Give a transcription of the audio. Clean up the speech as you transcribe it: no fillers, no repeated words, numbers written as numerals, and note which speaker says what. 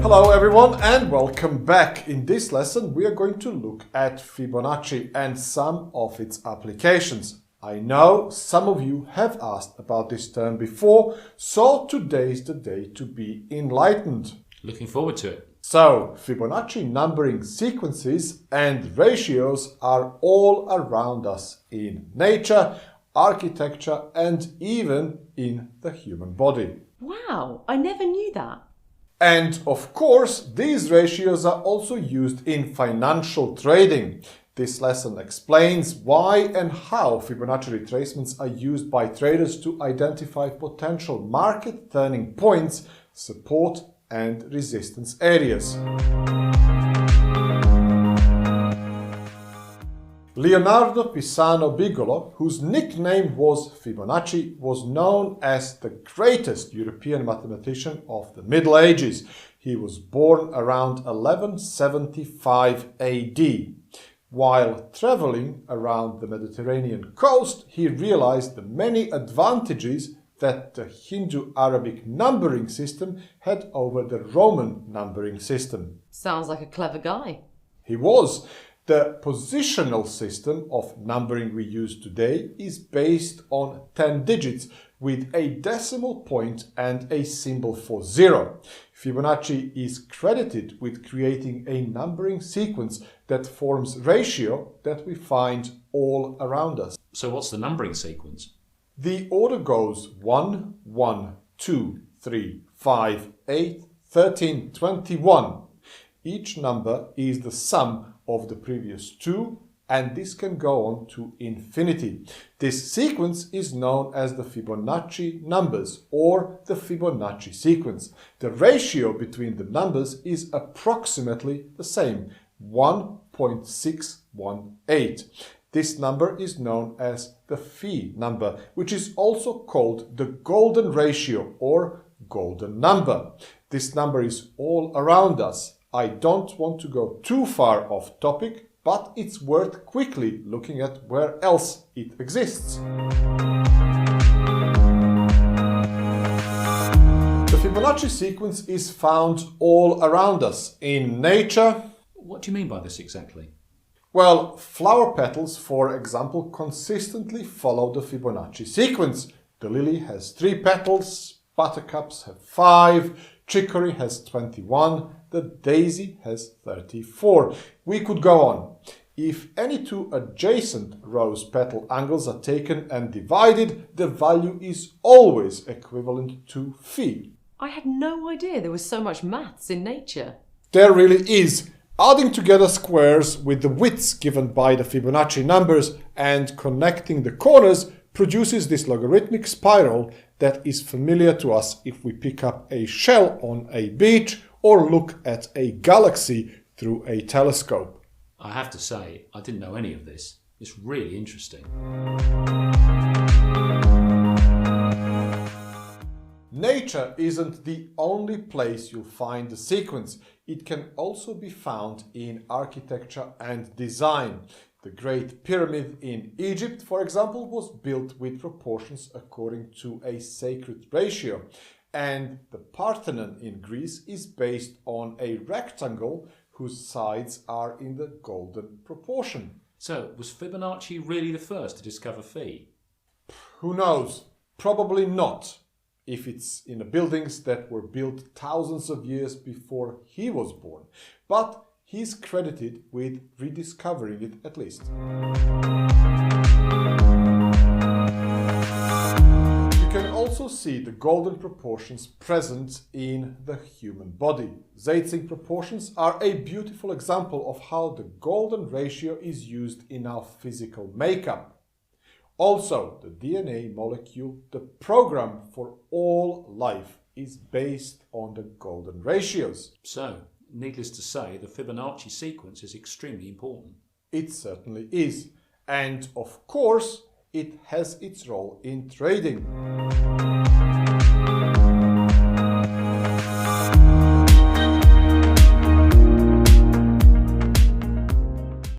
Speaker 1: Hello everyone and welcome back. In this lesson we are going to look at Fibonacci and some of its applications. I know some of you have asked about this term before, so today is the day to be enlightened.
Speaker 2: Looking forward to it.
Speaker 1: So, Fibonacci numbering sequences and ratios are all around us in nature, architecture and even in the human body.
Speaker 3: Wow, I never knew that.
Speaker 1: And of course, these ratios are also used in financial trading. This lesson explains why and how Fibonacci retracements are used by traders to identify potential market turning points, support and resistance areas. Leonardo Pisano Bigolo, whose nickname was Fibonacci, was known as the greatest European mathematician of the Middle Ages. He was born around 1175 AD. While traveling around the Mediterranean coast, he realized the many advantages that the Hindu-Arabic numbering system had over the Roman numbering system.
Speaker 3: Sounds like a clever guy.
Speaker 1: He was. The positional system of numbering we use today is based on 10 digits with a decimal point and a symbol for zero. Fibonacci is credited with creating a numbering sequence that forms ratio that we find all around us.
Speaker 2: So what's the numbering sequence?
Speaker 1: The order goes 1, 1, 2, 3, 5, 8, 13, 21. Each number is the sum of the previous two, and this can go on to infinity. This sequence is known as the Fibonacci numbers or the Fibonacci sequence. The ratio between the numbers is approximately the same, 1.618. This number is known as the phi number, which is also called the golden ratio or golden number. This number is all around us. I don't want to go too far off topic, but it's worth quickly looking at where else it exists. The Fibonacci sequence is found all around us in nature.
Speaker 2: What do you mean by this exactly?
Speaker 1: Well, flower petals, for example, consistently follow the Fibonacci sequence. The lily has 3 petals, buttercups have 5, chicory has 21, the daisy has 34. We could go on. If any two adjacent rose petal angles are taken and divided, the value is always equivalent to phi.
Speaker 3: I had no idea there was so much maths in nature.
Speaker 1: There really is. Adding together squares with the widths given by the Fibonacci numbers and connecting the corners produces this logarithmic spiral that is familiar to us if we pick up a shell on a beach or look at a galaxy through a telescope.
Speaker 2: I have to say, I didn't know any of this. It's really interesting.
Speaker 1: Nature isn't the only place you'll find the sequence. It can also be found in architecture and design. The Great Pyramid in Egypt, for example, was built with proportions according to a sacred ratio. And the Parthenon in Greece is based on a rectangle whose sides are in the golden proportion.
Speaker 2: So, was Fibonacci really the first to discover phi?
Speaker 1: Who knows? Probably not, if it's in the buildings that were built thousands of years before he was born. But he's credited with rediscovering it at least. You can also see the golden proportions present in the human body. Zeitzing proportions are a beautiful example of how the golden ratio is used in our physical makeup. Also, the DNA molecule, the program for all life, is based on the golden ratios.
Speaker 2: So, needless to say, the Fibonacci sequence is extremely important.
Speaker 1: It certainly is. And of course, it has its role in trading.